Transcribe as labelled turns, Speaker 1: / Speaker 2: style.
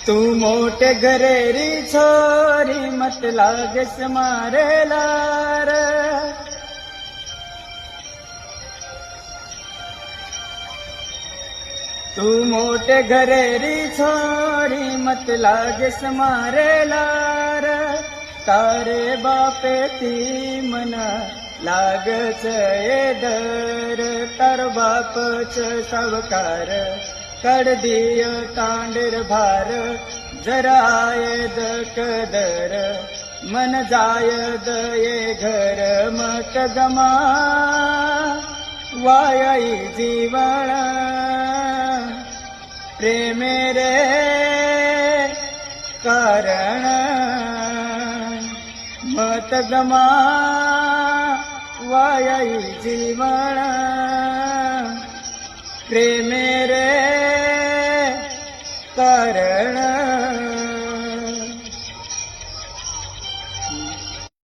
Speaker 1: तू मोठे घरेरी छोरी मत लागस मारे लार। तू मोठे घरेरी छोरी मत लागस मारे लार। तारे बापे ती मना लागच ये दर। तार बापच सावकार कड दिय तांडेर भार। जरायद कदर मन जायद ये घर मत गमा। वायाई जीवन प्रेमे रे कारण मत गमा। वायाई जीवन प्रेमे रे कारण।